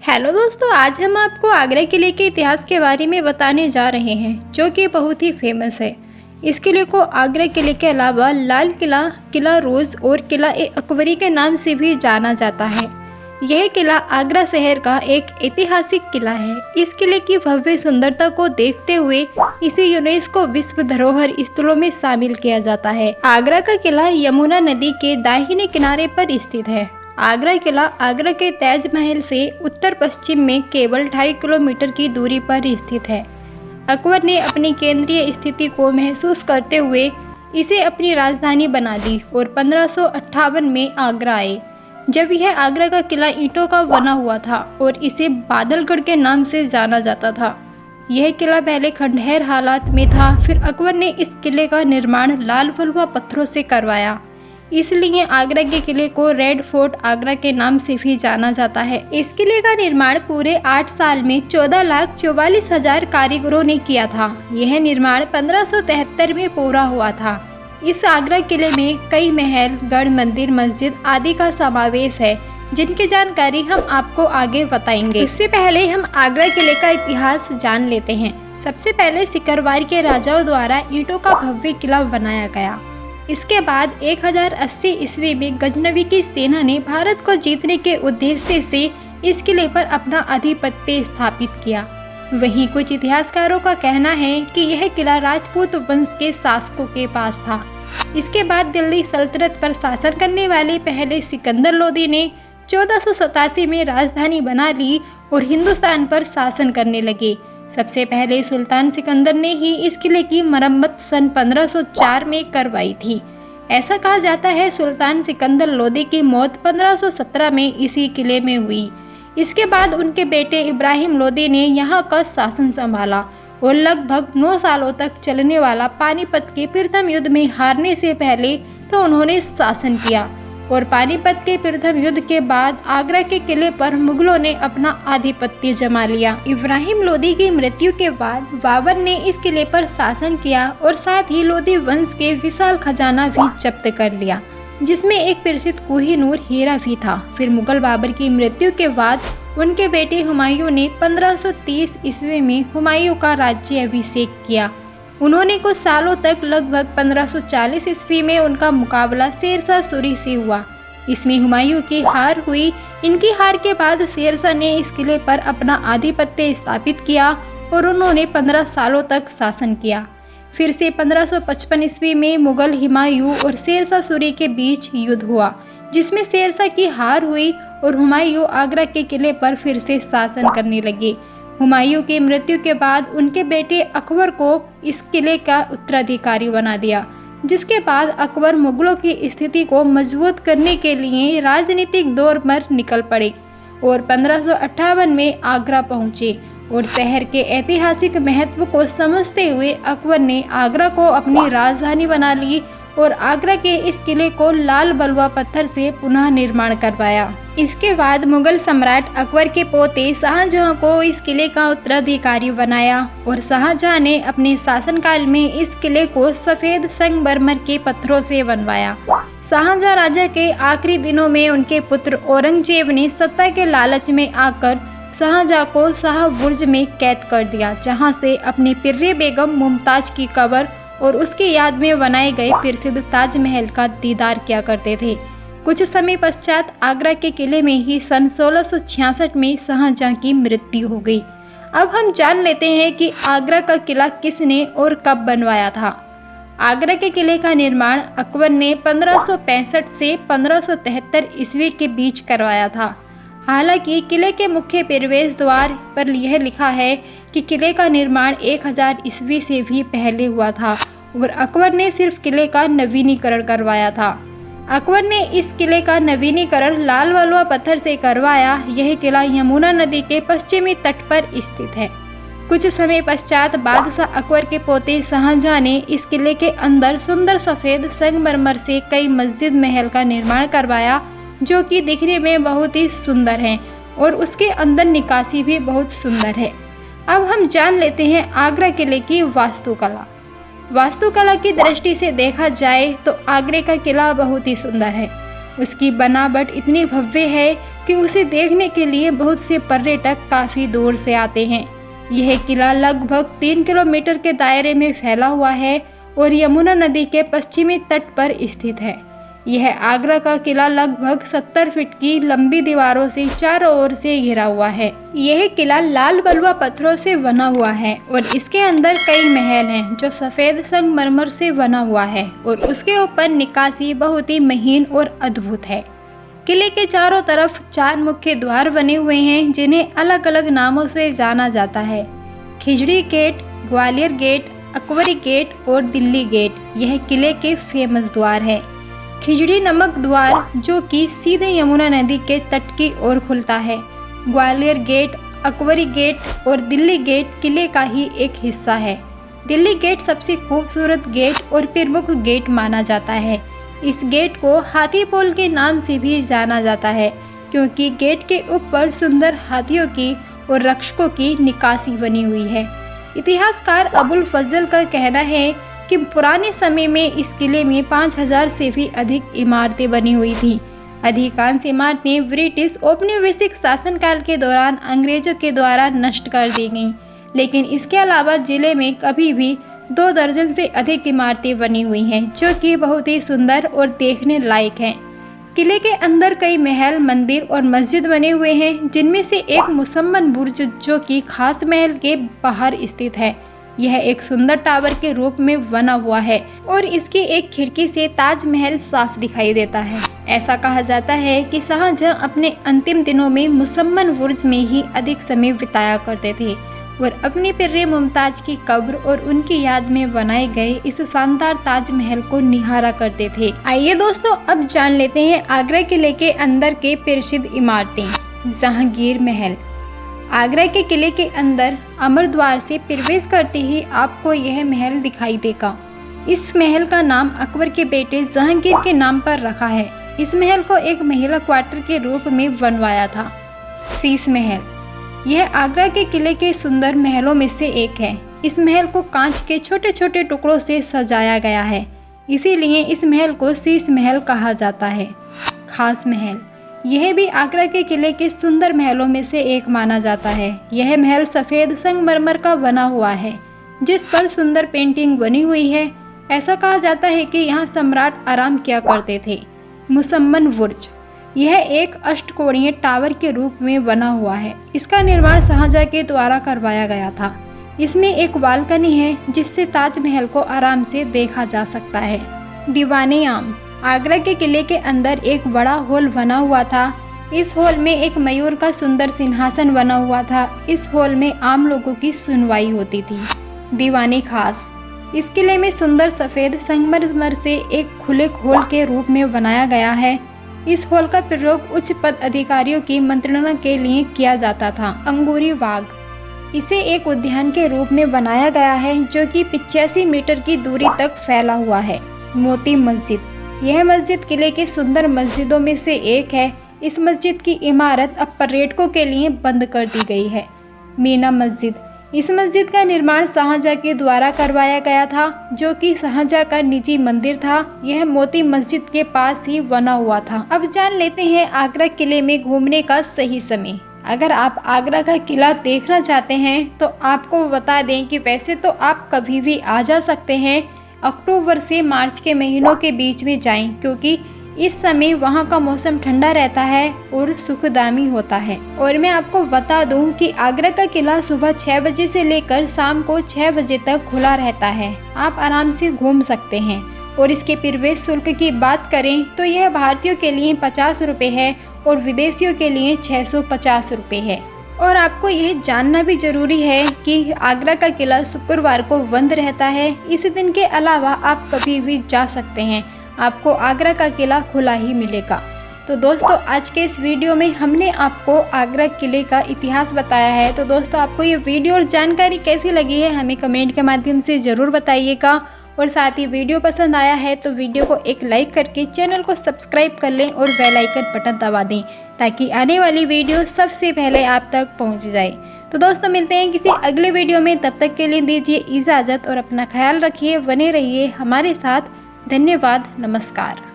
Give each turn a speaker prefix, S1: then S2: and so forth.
S1: Hello दोस्तों, आज हम आपको आगरा किले के इतिहास के बारे में बताने जा रहे हैं जो कि बहुत ही फेमस है। इस किले को आगरा किले के अलावा लाल किला, किला रोज और किला ए अकबरी के नाम से भी जाना जाता है। यह किला आगरा शहर का एक ऐतिहासिक किला है। इस किले की भव्य सुंदरता को देखते हुए इसे यूनेस्को विश्व धरोहर स्थलों में शामिल किया जाता है। आगरा का किला यमुना नदी के दाहिने किनारे पर स्थित है। आगरा किला आगरा के ताजमहल से उत्तर पश्चिम में केवल 2.5 किलोमीटर की दूरी पर स्थित है। अकबर ने अपनी केंद्रीय स्थिति को महसूस करते हुए इसे अपनी राजधानी बना ली और 1558 में आगरा आए, जब यह आगरा का किला ईंटों का बना हुआ था और इसे बादलगढ़ के नाम से जाना जाता था। यह किला पहले खंडहर हालात में था, फिर अकबर ने इस किले का निर्माण लाल बलुआ पत्थरों से करवाया, इसलिए आगरा के किले को रेड फोर्ट आगरा के नाम से भी जाना जाता है। इस किले का निर्माण पूरे 8 साल में 14,44,000 कारीगरों ने किया था। यह निर्माण 1573 में पूरा हुआ था। इस आगरा किले में कई महल, गढ़, मंदिर, मस्जिद आदि का समावेश है, जिनकी जानकारी हम आपको आगे बताएंगे। इससे पहले हम आगरा किले का इतिहास जान लेते हैं। सबसे पहले सिकरवार के राजाओं द्वारा ईंटों का भव्य किला बनाया गया। इसके बाद 1080 ईस्वी में गजनवी की सेना ने भारत को जीतने के उद्देश्य से इस किले पर अपना आधिपत्य स्थापित किया। वहीं कुछ इतिहासकारों का कहना है कि यह किला राजपूत वंश के शासकों के पास था। इसके बाद दिल्ली सल्तनत पर शासन करने वाले पहले सिकंदर लोदी ने 1487 में राजधानी बना ली और हिंदुस्तान पर शासन करने लगे। सबसे पहले सुल्तान सिकंदर ने ही इस किले की मरम्मत सन 1504 में करवाई थी। ऐसा कहा जाता है सुल्तान सिकंदर लोदी की मौत 1517 में इसी किले में हुई। इसके बाद उनके बेटे इब्राहिम लोदी ने यहाँ का शासन संभाला और लगभग 9 सालों तक चलने वाला पानीपत के प्रथम युद्ध में हारने से पहले तो उन्होंने शासन किया और पानीपत के प्रथम युद्ध के बाद आगरा के किले पर मुगलों ने अपना आधिपत्य जमा लिया। इब्राहिम लोदी की मृत्यु के बाद बाबर ने इस किले पर शासन किया और साथ ही लोदी वंश के विशाल खजाना भी जब्त कर लिया, जिसमें एक प्रसिद्ध कोहिनूर हीरा भी था। फिर मुगल बाबर की मृत्यु के बाद उनके बेटे हुमायूं ने 1530 ईस्वी में हुमायूं का राज्य अभिषेक किया। उन्होंने कुछ सालों तक लगभग 1540 ईस्वी में उनका मुकाबला शेरशाह सूरी से हुआ। इसमें हुमायूं की हार हुई। इनकी हार के बाद शेरशाह ने इस किले पर अपना आधिपत्य स्थापित किया और उन्होंने 15 सालों तक शासन किया। फिर से 1555 ईस्वी में मुगल हुमायूं और शेरशाह सूरी के बीच युद्ध हुआ, जिसमें शेरशाह की हार हुई और हुमायूं आगरा के किले पर फिर से शासन करने लगे। हुमायूं की मृत्यु के बाद उनके बेटे अकबर को इस किले का उत्तराधिकारी बना दिया, जिसके बाद अकबर मुगलों की स्थिति को मजबूत करने के लिए राजनीतिक दौर पर निकल पड़े और 1558 में आगरा पहुंचे और शहर के ऐतिहासिक महत्व को समझते हुए अकबर ने आगरा को अपनी राजधानी बना ली और आगरा के इस किले को लाल बलुआ पत्थर से पुनः निर्माण करवाया। इसके बाद मुगल सम्राट अकबर के पोते शाहजहां को इस किले का उत्तराधिकारी बनाया और शाहजहां ने अपने शासनकाल में इस किले को सफेद संगमरमर के पत्थरों से बनवाया। शाहजहां राजा के आखिरी दिनों में उनके पुत्र औरंगजेब ने सत्ता के लालच में आकर शाहजहां को शाह बुर्ज में कैद कर दिया, जहां से अपनी प्रिय बेगम मुमताज की कब्र और उसकी याद में बनाए गए प्रसिद्ध ताजमहल का दीदार किया करते थे। कुछ समय पश्चात आगरा के किले में ही सन 1666 में शाहजहां की मृत्यु हो गई। अब हम जान लेते हैं कि आगरा का किला किसने और कब बनवाया था। आगरा के किले का निर्माण अकबर ने 1565 से 1573 ईस्वी के बीच करवाया था। हालांकि किले के मुख्य प्रवेश द्वार पर यह लिखा है कि किले का निर्माण 1000 ईस्वी से भी पहले हुआ था और अकबर ने सिर्फ किले का नवीनीकरण करवाया था। अकबर ने इस किले का नवीनीकरण लाल बलुआ पत्थर से करवाया। यह किला यमुना नदी के पश्चिमी तट पर स्थित है। कुछ समय पश्चात बादशाह अकबर के पोते शाहजहां ने इस किले के अंदर सुंदर सफ़ेद संगमरमर से कई मस्जिद महल का निर्माण करवाया, जो कि दिखने में बहुत ही सुंदर है और उसके अंदर निकासी भी बहुत सुंदर है। अब हम जान लेते हैं आगरा किले की वास्तुकला। वास्तुकला की दृष्टि से देखा जाए तो आगरे का किला बहुत ही सुंदर है। उसकी बनावट इतनी भव्य है कि उसे देखने के लिए बहुत से पर्यटक काफ़ी दूर से आते हैं। यह किला लगभग 3 किलोमीटर के दायरे में फैला हुआ है और यमुना नदी के पश्चिमी तट पर स्थित है। यह आगरा का किला लगभग 70 फीट की लंबी दीवारों से चारों ओर से घिरा हुआ है। यह किला लाल बलुआ पत्थरों से बना हुआ है और इसके अंदर कई महल हैं जो सफ़ेद संगमरमर से बना हुआ है और उसके ऊपर निकासी बहुत ही महीन और अद्भुत है। किले के चारों तरफ 4 मुख्य द्वार बने हुए हैं जिन्हें अलग अलग नामों से जाना जाता है। Khizri gate, Gwalior gate, Akbari gate और दिल्ली गेट यह किले के फेमस द्वार हैं। खिजड़ी नमक द्वार जो कि सीधे यमुना नदी के तट की ओर खुलता है। ग्वालियर गेट, अकबरी गेट और दिल्ली गेट किले का ही एक हिस्सा है। दिल्ली गेट सबसे खूबसूरत गेट और प्रमुख गेट माना जाता है। इस गेट को हाथी पोल के नाम से भी जाना जाता है क्योंकि गेट के ऊपर सुंदर हाथियों की और रक्षकों की निकासी बनी हुई है। इतिहासकार अबुल फजल का कहना है कि पुराने समय में इस किले में 5000 से भी अधिक इमारतें बनी हुई थी। अधिकांश इमारतें ब्रिटिश औपनिवेशिक शासनकाल के दौरान अंग्रेजों के द्वारा नष्ट कर दी गईं, लेकिन इसके अलावा जिले में कभी भी 2 दर्जन से अधिक इमारतें बनी हुई हैं जो कि बहुत ही सुंदर और देखने लायक हैं। किले के अंदर कई महल, मंदिर और मस्जिद बने हुए हैं जिनमें से एक मुसम्मन बुर्ज जो कि खास महल के बाहर स्थित है। यह एक सुंदर टावर के रूप में बना हुआ है और इसकी एक खिड़की से ताजमहल साफ दिखाई देता है। ऐसा कहा जाता है कि शाहजहां अपने अंतिम दिनों में मुसम्मन बुर्ज में ही अधिक समय बिताया करते थे और अपनी पिर्रे मुमताज की कब्र और उनकी याद में बनाए गए इस शानदार ताजमहल को निहारा करते थे। आइए दोस्तों अब जान लेते हैं आगरा किले के अंदर के प्रसिद्ध इमारतें। जहांगीर महल। आगरा के किले के अंदर अमर द्वार से प्रवेश करते ही आपको यह महल दिखाई देगा। इस महल का नाम अकबर के बेटे जहांगीर के नाम पर रखा है। इस महल को एक महिला क्वार्टर के रूप में बनवाया था। शीश महल। यह आगरा के किले के सुंदर महलों में से एक है। इस महल को कांच के छोटे छोटे टुकड़ों से सजाया गया है, इसीलिए इस महल को शीश महल कहा जाता है। खास महल। यह भी आगरा के किले के सुंदर महलों में से एक माना जाता है। यह महल सफ़ेद संगमरमर का बना हुआ है जिस पर सुंदर पेंटिंग बनी हुई है। ऐसा कहा जाता है कि यहाँ सम्राट आराम किया करते थे। मुसम्मन बुर्ज। यह एक अष्टकोणीय टावर के रूप में बना हुआ है। इसका निर्माण शाहजहां के द्वारा करवाया गया था। इसमें एक बालकनी है जिससे ताजमहल को आराम से देखा जा सकता है। दीवाने आम। आगरा के किले के अंदर एक बड़ा हॉल बना हुआ था। इस हॉल में एक मयूर का सुंदर सिंहासन बना हुआ था। इस हॉल में आम लोगों की सुनवाई होती थी। दीवाने खास। इस किले में सुंदर सफ़ेद संगमरमर से एक खुले हॉल के रूप में बनाया गया है। इस हॉल का प्रयोग उच्च पद अधिकारियों की मंत्रणा के लिए किया जाता था। अंगूरी बाग। इसे एक उद्यान के रूप में बनाया गया है जो कि 85 मीटर की दूरी तक फैला हुआ है। मोती मस्जिद। यह मस्जिद किले के सुंदर मस्जिदों में से एक है। इस मस्जिद की इमारत अब पर्यटकों के लिए बंद कर दी गई है। मीना मस्जिद। इस मस्जिद का निर्माण शाहजहां के द्वारा करवाया गया था जो कि शाहजहां का निजी मंदिर था। यह मोती मस्जिद के पास ही बना हुआ था। अब जान लेते हैं आगरा किले में घूमने का सही समय। अगर आप आगरा का किला देखना चाहते हैं तो आपको बता दें कि वैसे तो आप कभी भी आ जा सकते हैं। अक्टूबर से मार्च के महीनों के बीच में जाएं क्योंकि इस समय वहाँ का मौसम ठंडा रहता है और सुखदायी होता है। और मैं आपको बता दूं कि आगरा का किला सुबह 6 बजे से लेकर शाम को 6 बजे तक खुला रहता है। आप आराम से घूम सकते हैं। और इसके प्रवेश शुल्क की बात करें तो यह भारतीयों के लिए 50 रुपये है और विदेशियों के लिए 650 रुपये है। और आपको यह जानना भी जरूरी है कि आगरा का किला शुक्रवार को बंद रहता है। इस दिन के अलावा आप कभी भी जा सकते हैं, आपको आगरा का किला खुला ही मिलेगा। तो दोस्तों आज के इस वीडियो में हमने आपको आगरा किले का इतिहास बताया है। तो दोस्तों आपको ये वीडियो और जानकारी कैसी लगी है हमें कमेंट के माध्यम से ज़रूर बताइएगा। और साथ ही वीडियो पसंद आया है तो वीडियो को एक लाइक करके चैनल को सब्सक्राइब कर लें और बेल आइकन बटन दबा दें ताकि आने वाली वीडियो सबसे पहले आप तक पहुंच जाए। तो दोस्तों मिलते हैं किसी अगले वीडियो में, तब तक के लिए दीजिए इजाज़त और अपना ख्याल रखिए, बने रहिए हमारे साथ। धन्यवाद, नमस्कार।